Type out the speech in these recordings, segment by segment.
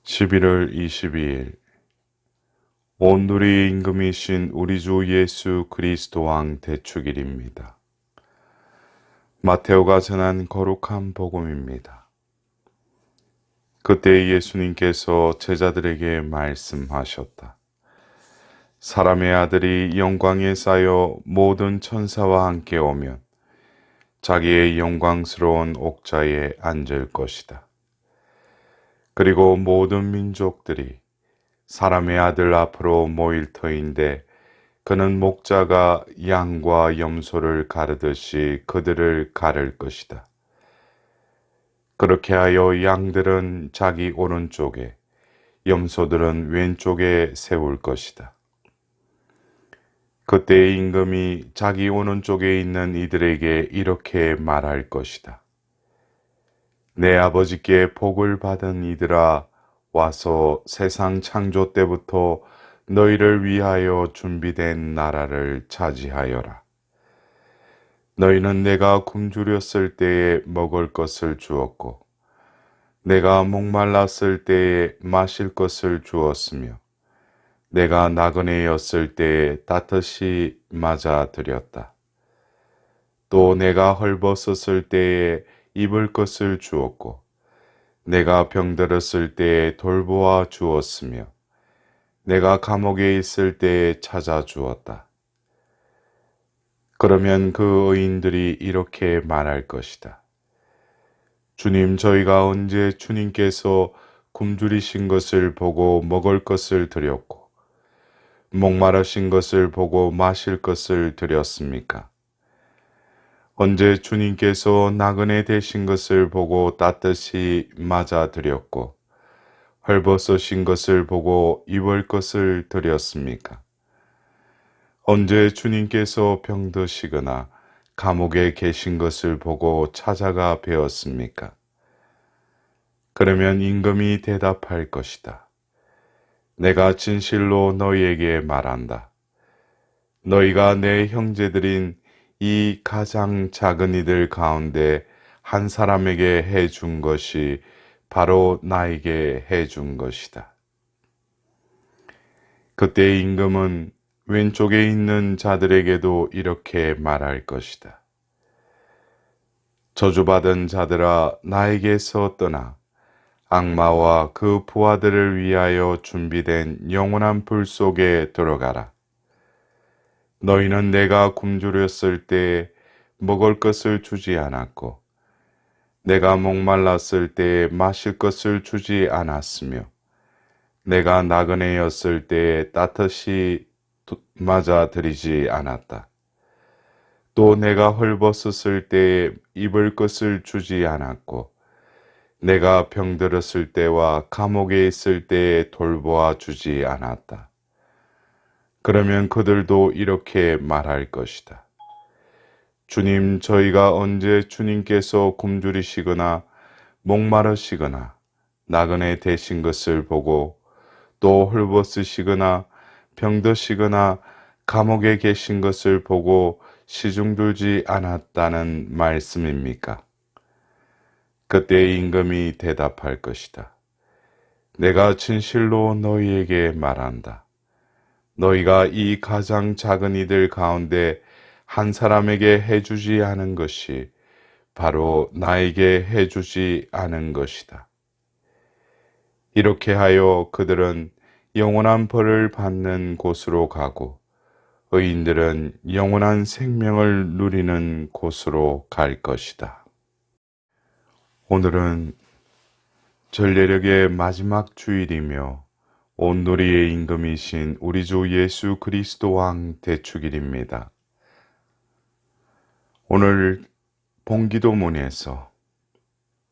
11월 22일 온누리의 임금이신 우리 주 예수 그리스도 왕 대축일입니다. 마테오가 전한 거룩한 복음입니다. 그때 예수님께서 제자들에게 말씀하셨다. 사람의 아들이 영광에 쌓여 모든 천사와 함께 오면 자기의 영광스러운 옥좌에 앉을 것이다. 그리고 모든 민족들이 사람의 아들 앞으로 모일 터인데 그는 목자가 양과 염소를 가르듯이 그들을 가를 것이다. 그렇게 하여 양들은 자기 오른쪽에, 염소들은 왼쪽에 세울 것이다. 그때 임금이 자기 오른쪽에 있는 이들에게 이렇게 말할 것이다. 내 아버지께 복을 받은 이들아, 와서 세상 창조 때부터 너희를 위하여 준비된 나라를 차지하여라. 너희는 내가 굶주렸을 때에 먹을 것을 주었고, 내가 목말랐을 때에 마실 것을 주었으며, 내가 나그네였을 때에 따뜻이 맞아 드렸다. 또 내가 헐벗었을 때에 입을 것을 주었고, 내가 병들었을 때에 돌보아 주었으며, 내가 감옥에 있을 때에 찾아주었다. 그러면 그 의인들이 이렇게 말할 것이다. 주님, 저희가 언제 주님께서 굶주리신 것을 보고 먹을 것을 드렸고, 목마르신 것을 보고 마실 것을 드렸습니까? 언제 주님께서 나그네 되신 것을 보고 따뜻이 맞아 드렸고, 헐벗으신 것을 보고 입을 것을 드렸습니까? 언제 주님께서 병드시거나 감옥에 계신 것을 보고 찾아가 뵈었습니까? 그러면 임금이 대답할 것이다. 내가 진실로 너희에게 말한다. 너희가 내 형제들인 이 가장 작은 이들 가운데 한 사람에게 해준 것이 바로 나에게 해준 것이다. 그때 임금은 왼쪽에 있는 자들에게도 이렇게 말할 것이다. 저주받은 자들아, 나에게서 떠나 악마와 그 부하들을 위하여 준비된 영원한 불 속에 들어가라. 너희는 내가 굶주렸을 때에 먹을 것을 주지 않았고, 내가 목말랐을 때에 마실 것을 주지 않았으며, 내가 나그네였을 때에 따뜻이 맞아 드리지 않았다. 또 내가 헐벗었을 때에 입을 것을 주지 않았고, 내가 병들었을 때와 감옥에 있을 때에 돌보아 주지 않았다. 그러면 그들도 이렇게 말할 것이다. 주님, 저희가 언제 주님께서 굶주리시거나 목마르시거나 나그네 되신 것을 보고 또 헐벗으시거나 병드시거나 감옥에 계신 것을 보고 시중 들지 않았다는 말씀입니까? 그때 임금이 대답할 것이다. 내가 진실로 너희에게 말한다. 너희가 이 가장 작은 이들 가운데 한 사람에게 해주지 않은 것이 바로 나에게 해주지 않은 것이다. 이렇게 하여 그들은 영원한 벌을 받는 곳으로 가고 의인들은 영원한 생명을 누리는 곳으로 갈 것이다. 오늘은 전례력의 마지막 주일이며 온누리의 임금이신 우리 주 예수 그리스도 왕 대축일입니다. 오늘 본기도문에서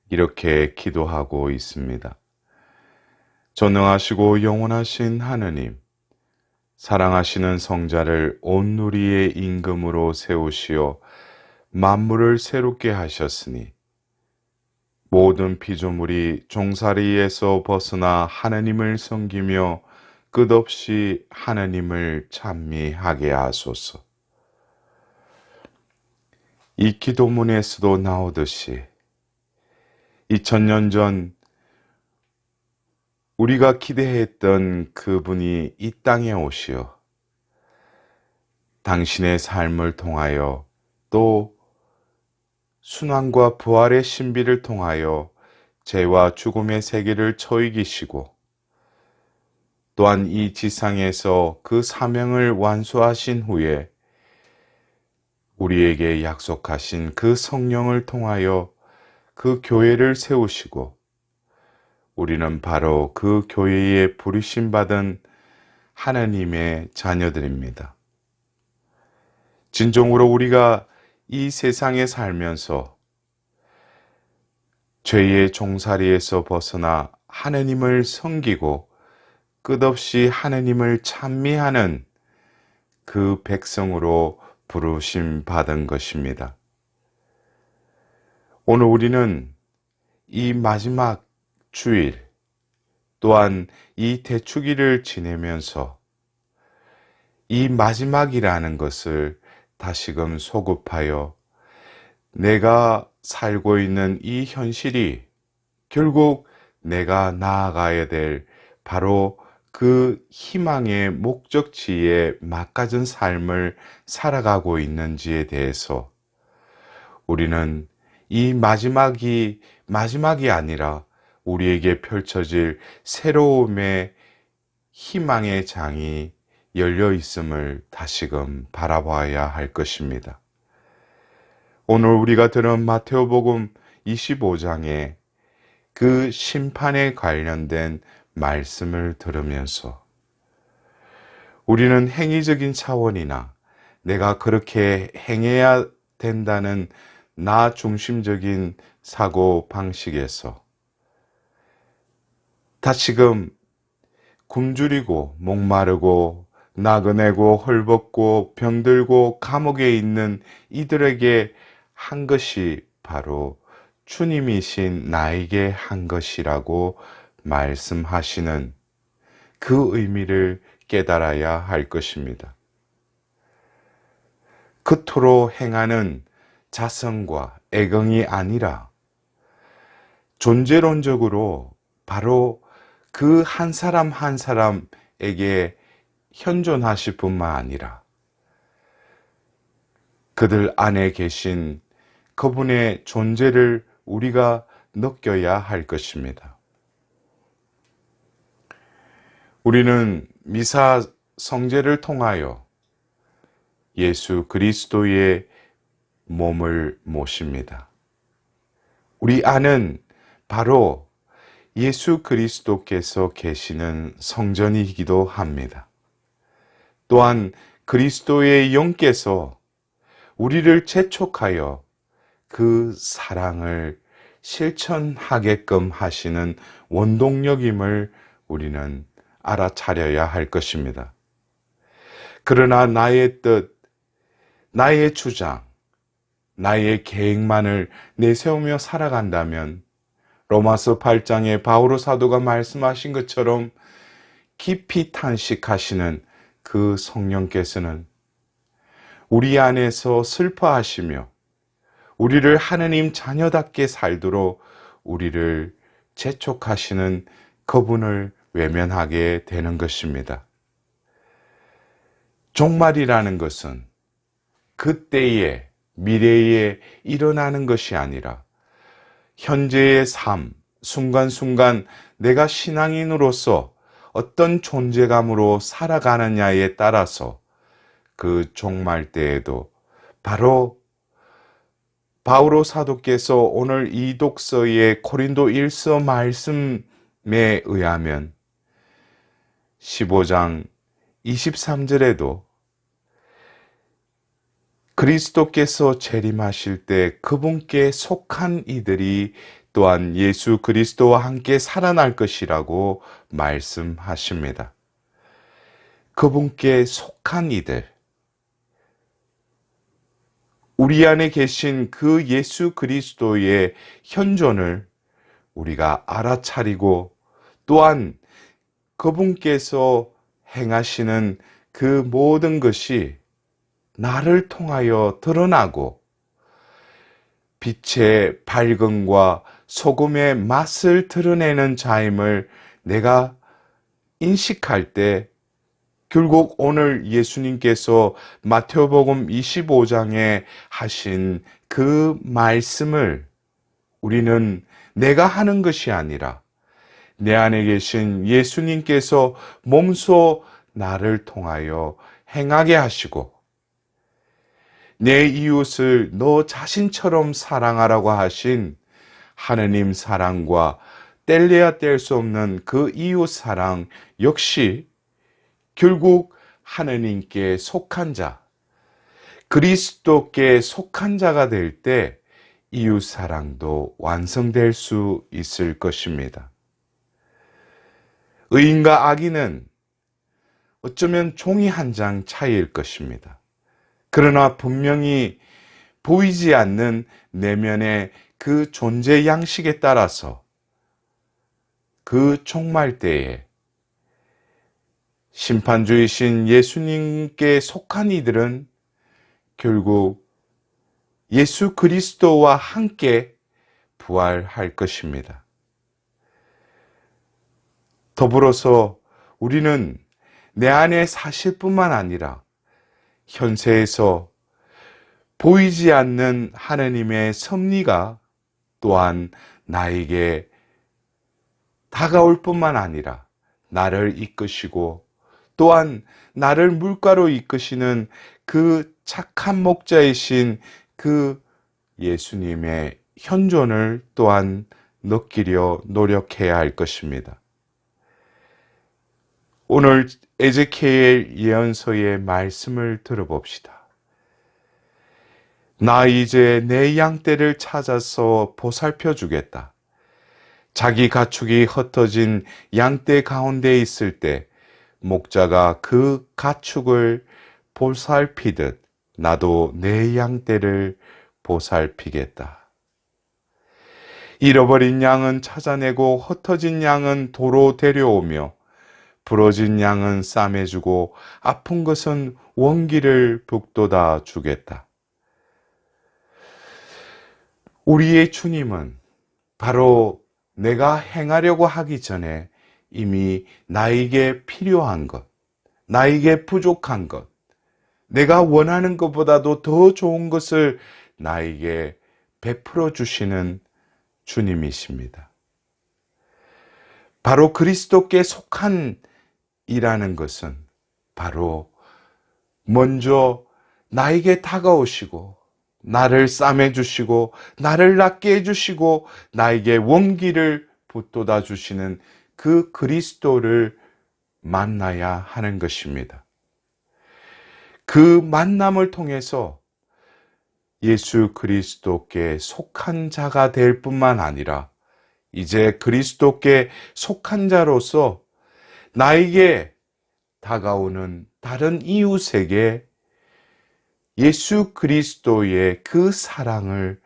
이렇게 기도하고 있습니다. 전능하시고 영원하신 하느님, 사랑하시는 성자를 온누리의 임금으로 세우시어 만물을 새롭게 하셨으니 모든 피조물이 종살이에서 벗어나 하느님을 섬기며 끝없이 하느님을 찬미하게 하소서. 이 기도문에서도 나오듯이 2000년 전 우리가 기대했던 그분이 이 땅에 오시어 당신의 삶을 통하여 또 순환과 부활의 신비를 통하여 죄와 죽음의 세계를 쳐 이기시고 또한 이 지상에서 그 사명을 완수하신 후에 우리에게 약속하신 그 성령을 통하여 그 교회를 세우시고 우리는 바로 그 교회에 부르심 받은 하나님의 자녀들입니다. 진정으로 우리가 이 세상에 살면서 죄의 종살이에서 벗어나 하나님을 섬기고 끝없이 하나님을 찬미하는 그 백성으로 부르심 받은 것입니다. 오늘 우리는 이 마지막 주일 또한 이 대축일을 지내면서 이 마지막이라는 것을 다시금 소급하여 내가 살고 있는 이 현실이 결국 내가 나아가야 될 바로 그 희망의 목적지에 막가진 삶을 살아가고 있는지에 대해서 우리는 이 마지막이 아니라 우리에게 펼쳐질 새로움의 희망의 장이 열려 있음을 다시금 바라봐야 할 것입니다. 오늘 우리가 들은 마태오복음 25장의 그 심판에 관련된 말씀을 들으면서 우리는 행위적인 차원이나 내가 그렇게 행해야 된다는 나 중심적인 사고 방식에서 다시금 굶주리고 목마르고 나그네고 헐벗고 병들고 감옥에 있는 이들에게 한 것이 바로 주님이신 나에게 한 것이라고 말씀하시는 그 의미를 깨달아야 할 것입니다. 그토록 행하는 자성과 애경이 아니라 존재론적으로 바로 그 한 사람 한 사람에게 현존하실 뿐만 아니라 그들 안에 계신 그분의 존재를 우리가 느껴야 할 것입니다. 우리는 미사 성제를 통하여 예수 그리스도의 몸을 모십니다. 우리 안은 바로 예수 그리스도께서 계시는 성전이기도 합니다. 또한 그리스도의 영께서 우리를 재촉하여 그 사랑을 실천하게끔 하시는 원동력임을 우리는 알아차려야 할 것입니다. 그러나 나의 뜻, 나의 주장, 나의 계획만을 내세우며 살아간다면 로마서 8장에 바오로 사도가 말씀하신 것처럼 깊이 탄식하시는 그 성령께서는 우리 안에서 슬퍼하시며 우리를 하느님 자녀답게 살도록 우리를 재촉하시는 그분을 외면하게 되는 것입니다. 종말이라는 것은 그때에 미래에 일어나는 것이 아니라 현재의 삶, 순간순간 내가 신앙인으로서 어떤 존재감으로 살아가느냐에 따라서 그 종말 때에도 바로 바오로 사도께서 오늘 이 독서의 고린도 1서 말씀에 의하면 15장 23절에도 그리스도께서 재림하실 때 그분께 속한 이들이 또한 예수 그리스도와 함께 살아날 것이라고 말씀하십니다. 그분께 속한 이들, 우리 안에 계신 그 예수 그리스도의 현존을 우리가 알아차리고 또한 그분께서 행하시는 그 모든 것이 나를 통하여 드러나고 빛의 밝음과 소금의 맛을 드러내는 자임을 내가 인식할 때 결국 오늘 예수님께서 마태복음 25장에 하신 그 말씀을 우리는 내가 하는 것이 아니라 내 안에 계신 예수님께서 몸소 나를 통하여 행하게 하시고 내 이웃을 너 자신처럼 사랑하라고 하신 하느님 사랑과 뗄래야 뗄 수 없는 그 이웃 사랑 역시 결국 하느님께 속한 자, 그리스도께 속한 자가 될 때 이웃 사랑도 완성될 수 있을 것입니다. 의인과 악인은 어쩌면 종이 한 장 차이일 것입니다. 그러나 분명히 보이지 않는 내면의 그 존재 양식에 따라서 그 종말때에 심판주이신 예수님께 속한 이들은 결국 예수 그리스도와 함께 부활할 것입니다. 더불어서 우리는 내 안에 사실 뿐만 아니라 현세에서 보이지 않는 하느님의 섭리가 또한 나에게 다가올 뿐만 아니라 나를 이끄시고 또한 나를 물가로 이끄시는 그 착한 목자이신 그 예수님의 현존을 또한 느끼려 노력해야 할 것입니다. 오늘 에제키엘 예언서의 말씀을 들어봅시다. 나 이제 내 양떼를 찾아서 보살펴 주겠다. 자기 가축이 흩어진 양떼 가운데 있을 때 목자가 그 가축을 보살피듯 나도 내 양떼를 보살피겠다. 잃어버린 양은 찾아내고 흩어진 양은 도로 데려오며 부러진 양은 싸매주고 아픈 것은 원기를 북돋아 주겠다. 우리의 주님은 바로 내가 행하려고 하기 전에 이미 나에게 필요한 것, 나에게 부족한 것, 내가 원하는 것보다도 더 좋은 것을 나에게 베풀어 주시는 주님이십니다. 바로 그리스도께 속한 이라는 것은 바로 먼저 나에게 다가오시고 나를 싸매주시고 나를 낫게 해주시고 나에게 원기를 북돋아 주시는 그 그리스도를 만나야 하는 것입니다. 그 만남을 통해서 예수 그리스도께 속한 자가 될 뿐만 아니라 이제 그리스도께 속한 자로서 나에게 다가오는 다른 이웃에게 예수 그리스도의 그 사랑을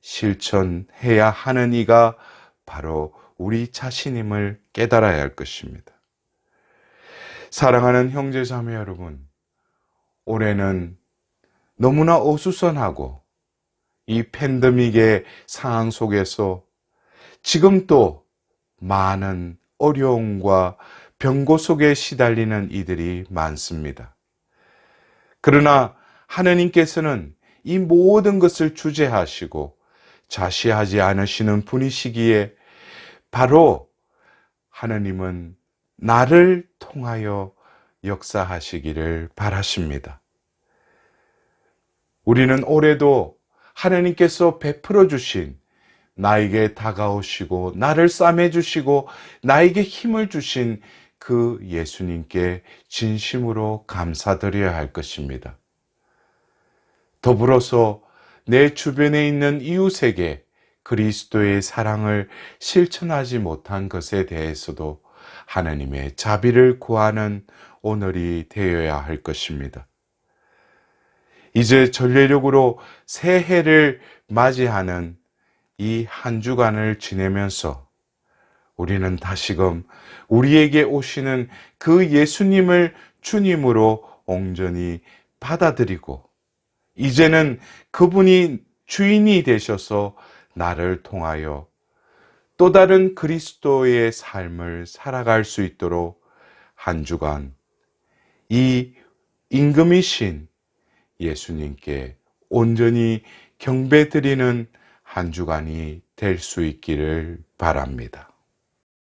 실천해야 하는 이가 바로 우리 자신임을 깨달아야 할 것입니다. 사랑하는 형제자매 여러분, 올해는 너무나 어수선하고 이 팬데믹의 상황 속에서 지금 또 많은 어려움과 병고 속에 시달리는 이들이 많습니다. 그러나 하느님께서는 이 모든 것을 주재하시고 자시하지 않으시는 분이시기에 바로 하느님은 나를 통하여 역사하시기를 바라십니다. 우리는 올해도 하느님께서 베풀어 주신 나에게 다가오시고 나를 싸매주시고 나에게 힘을 주신 그 예수님께 진심으로 감사드려야 할 것입니다. 더불어서 내 주변에 있는 이웃에게 그리스도의 사랑을 실천하지 못한 것에 대해서도 하나님의 자비를 구하는 오늘이 되어야 할 것입니다. 이제 전례력으로 새해를 맞이하는 이 한 주간을 지내면서 우리는 다시금 우리에게 오시는 그 예수님을 주님으로 온전히 받아들이고 이제는 그분이 주인이 되셔서 나를 통하여 또 다른 그리스도의 삶을 살아갈 수 있도록 한 주간 이 임금이신 예수님께 온전히 경배드리는 한 주간이 될 수 있기를 바랍니다.